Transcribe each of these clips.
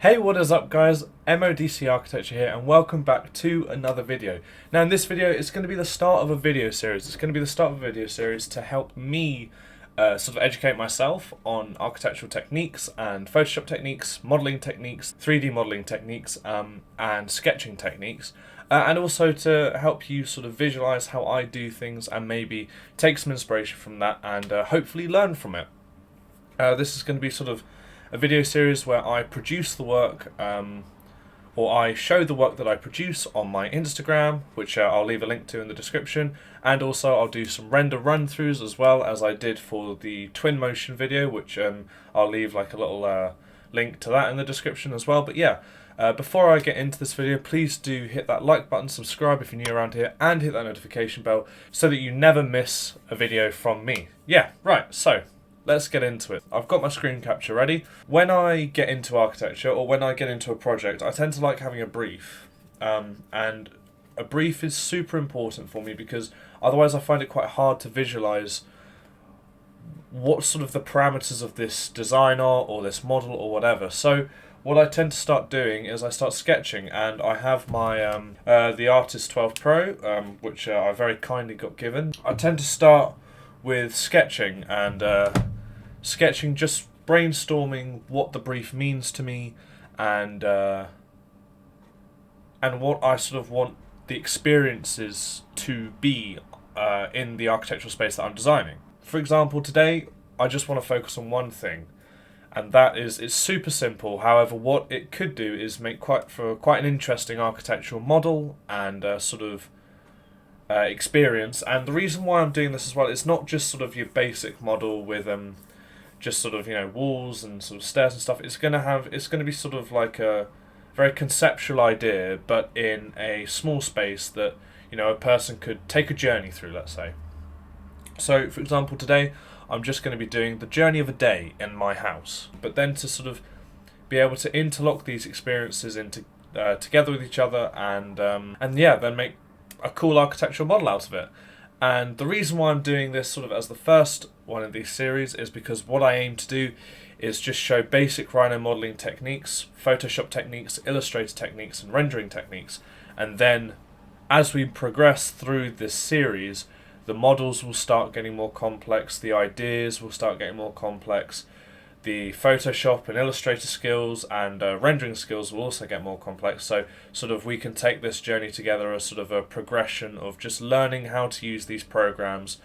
Hey, what is up guys? MODC Architecture here and welcome back to another video. Now in this video it's going to be the start of a video series. It's going to be the start of a video series to help me sort of educate myself on architectural techniques and Photoshop techniques, modelling techniques, 3D modelling techniques and sketching techniques. And also to help you sort of visualise how I do things and maybe take some inspiration from that and hopefully learn from it. This is going to be sort of a video series where I produce the work, or I show the work that I produce on my Instagram, which I'll leave a link to in the description, and also I'll do some render run-throughs as well as I did for the Twinmotion video, which I'll leave like a little link to that in the description as well. But yeah, before I get into this video, please do hit that like button, subscribe if you're new around here, and hit that notification bell so that you never miss a video from me. Yeah, right, so let's get into it. I've got my screen capture ready. When I get into architecture or when I get into a project, I tend to like having a brief. And a brief is super important for me because otherwise I find it quite hard to visualize what sort of the parameters of this design are or this model or whatever. So what I tend to start doing is I start sketching, and I have my the Artist 12 Pro, which I very kindly got given. I tend to start with sketching and sketching, just brainstorming what the brief means to me and what I sort of want the experiences to be in the architectural space that I'm designing. For example, today I just want to focus on one thing, and that is, it's super simple. However, what it could do is make quite an interesting architectural model and sort of experience. And the reason why I'm doing this as well, it's not just sort of your basic model with just sort of, you know, walls and sort of stairs and stuff. It's gonna be sort of like a very conceptual idea, but in a small space that, you know, a person could take a journey through, let's say. So for example, today I'm just going to be doing the journey of a day in my house, but then to sort of be able to interlock these experiences into together with each other and yeah, then make a cool architectural model out of it. And the reason why I'm doing this sort of as the first one in these series is because what I aim to do is just show basic Rhino modeling techniques, Photoshop techniques, Illustrator techniques, and rendering techniques. And then as we progress through this series, the models will start getting more complex, the ideas will start getting more complex, the Photoshop and Illustrator skills and rendering skills will also get more complex. So sort of we can take this journey together as sort of a progression of just learning how to use these programs.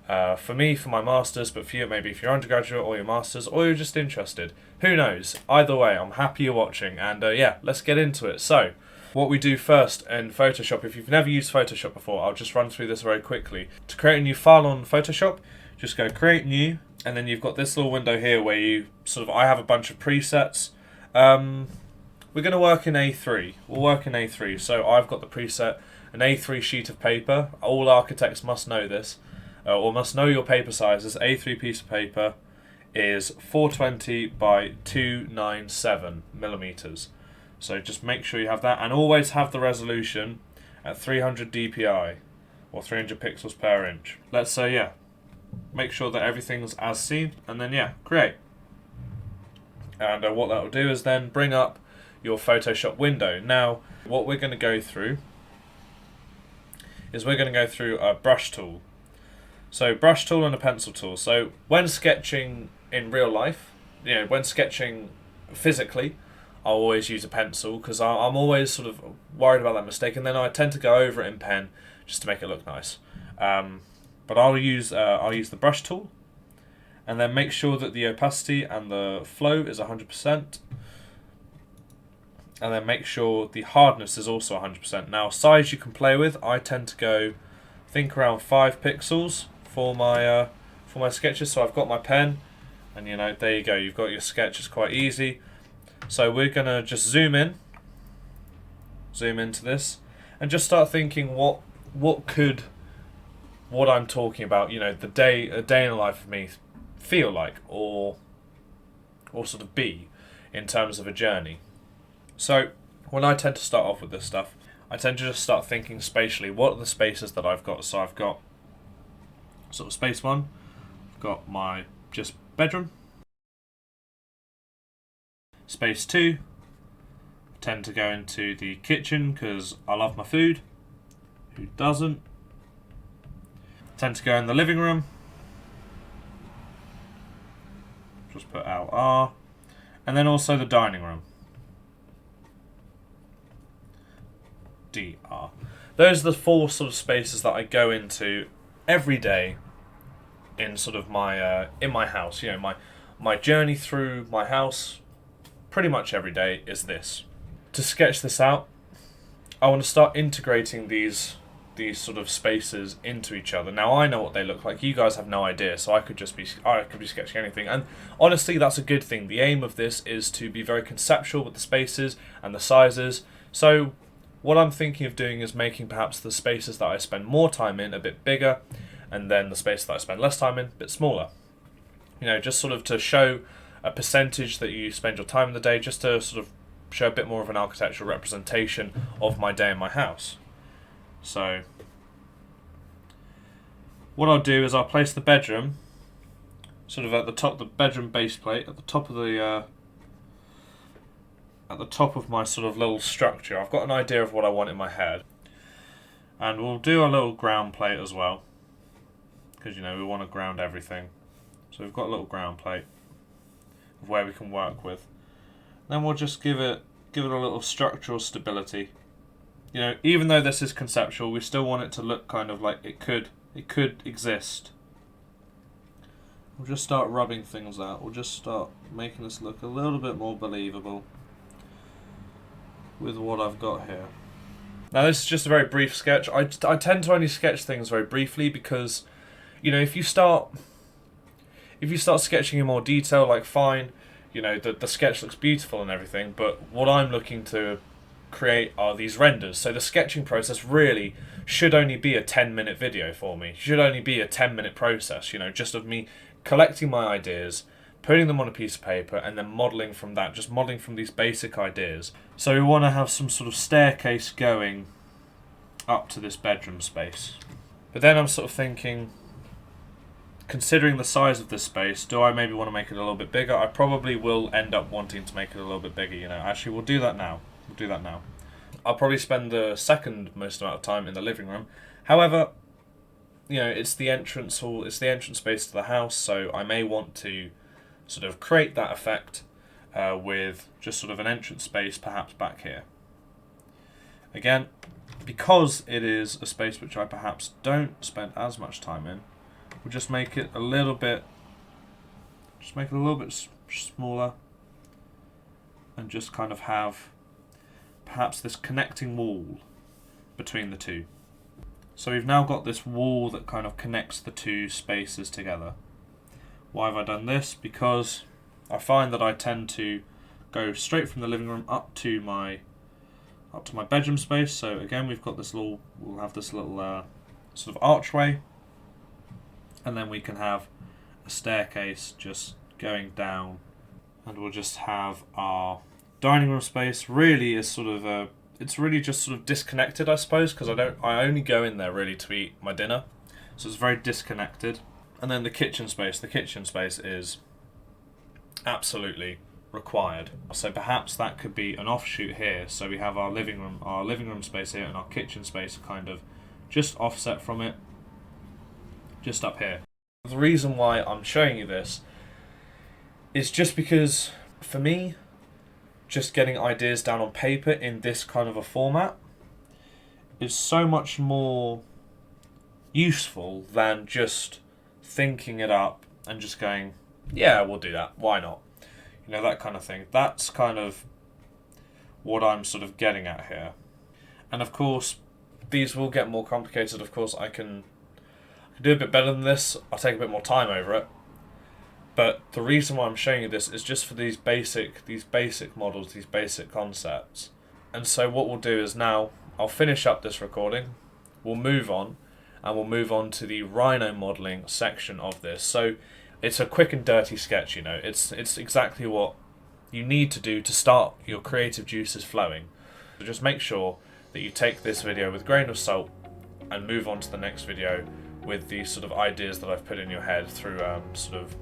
For me, for my masters, but for you, maybe if you're undergraduate or your masters, or you're just interested. Who knows? Either way, I'm happy you're watching, and yeah, let's get into it. So what we do first in Photoshop, if you've never used Photoshop before, I'll just run through this very quickly. To create a new file on Photoshop, just go create new, and then you've got this little window here where you sort of, I have a bunch of presets. We're going to work in A3. We'll work in A3. So I've got the preset, an A3 sheet of paper. All architects must know this, or must know your paper sizes. A3 piece of paper is 420 by 297 millimeters. So just make sure you have that, and always have the resolution at 300 dpi, or 300 pixels per inch. Let's say, yeah, make sure that everything's as seen, and then yeah, create. And what that will do is then bring up your Photoshop window. Now, what we're going to go through is we're going to go through a brush tool. So brush tool and a pencil tool. So when sketching in real life, you know, when sketching physically, I'll always use a pencil because I'm always sort of worried about that mistake, and then I tend to go over it in pen just to make it look nice. But I'll use the brush tool, and then make sure that the opacity and the flow is 100%, and then make sure the hardness is also 100%. Now, size you can play with. I tend to go, think around 5 pixels for my sketches. So I've got my pen, and you know, there you go. You've got your sketch. It's quite easy. So we're gonna just zoom into this, and just start thinking what I'm talking about, you know, a day in the life of me feel like, or sort of be in terms of a journey. So when I tend to start off with this stuff, I tend to just start thinking spatially. What are the spaces that I've got? So I've got sort of space one, I've got my just bedroom. Space 2, tend to go into the kitchen because I love my food. Who doesn't? Tend to go in the living room. Just put out R. And then also the dining room. DR. Those are the 4 sort of spaces that I go into every day in sort of my in my house. You know, my journey through my house pretty much every day is this. To sketch this out, I want to start integrating these sort of spaces into each other. Now I know what they look like. You guys have no idea, so I could be sketching anything. And honestly, that's a good thing. The aim of this is to be very conceptual with the spaces and the sizes. So what I'm thinking of doing is making perhaps the spaces that I spend more time in a bit bigger, and then the spaces that I spend less time in a bit smaller. You know, just sort of to show a percentage that you spend your time in the day, just to sort of show a bit more of an architectural representation of my day in my house. So what I'll do is I'll place the bedroom sort of at the top, the bedroom base plate, at the top of my sort of little structure. I've got an idea of what I want in my head. And we'll do a little ground plate as well, because you know we want to ground everything. So we've got a little ground plate of where we can work with. Then we'll just give it a little structural stability. You know, even though this is conceptual, we still want it to look kind of like it could exist. We'll just start rubbing things out. We'll just start making this look a little bit more believable with what I've got here. Now this is just a very brief sketch. I tend to only sketch things very briefly because, you know, if you start sketching in more detail, like fine, you know, the sketch looks beautiful and everything, but what I'm looking to create are these renders. So the sketching process really should only be a 10-minute video for me. It should only be a 10-minute process, you know, just of me collecting my ideas, putting them on a piece of paper, and then modelling from that, just modelling from these basic ideas. So we want to have some sort of staircase going up to this bedroom space. But then I'm sort of thinking, considering the size of this space, do I maybe want to make it a little bit bigger? I probably will end up wanting to make it a little bit bigger, you know. Actually, we'll do that now. I'll probably spend the second most amount of time in the living room. However, you know, it's the entrance hall, it's the entrance space to the house, so I may want to sort of create that effect with just sort of an entrance space perhaps back here. Again, because it is a space which I perhaps don't spend as much time in, we'll just make it a little bit smaller, and just kind of have perhaps this connecting wall between the two. So we've now got this wall that kind of connects the two spaces together. Why have I done this? Because I find that I tend to go straight from the living room up to my bedroom space. So again, we'll have this little sort of archway, and then we can have a staircase just going down, and we'll just have our dining room space. Really is sort of it's really just sort of disconnected, I suppose, because I only go in there really to eat my dinner, so it's very disconnected. And then the kitchen space is absolutely required. So perhaps that could be an offshoot here. So we have our living room space here, and our kitchen space kind of just offset from it, just up here. The reason why I'm showing you this is just because, for me, just getting ideas down on paper in this kind of a format is so much more useful than just thinking it up and just going, yeah, we'll do that, why not? You know, that kind of thing. That's kind of what I'm sort of getting at here. And of course, these will get more complicated. Of course, I can do a bit better than this. I'll take a bit more time over it. But the reason why I'm showing you this is just for these basic models, these basic concepts. And so what we'll do is now, I'll finish up this recording, we'll move on, and we'll move on to the Rhino modelling section of this. So it's a quick and dirty sketch, you know. It's exactly what you need to do to start your creative juices flowing. So just make sure that you take this video with a grain of salt and move on to the next video with these sort of ideas that I've put in your head through sort of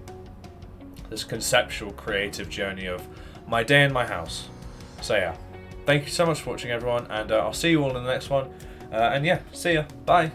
this conceptual creative journey of my day in my house. So yeah, thank you so much for watching, everyone, and I'll see you all in the next one. And yeah, see ya. Bye.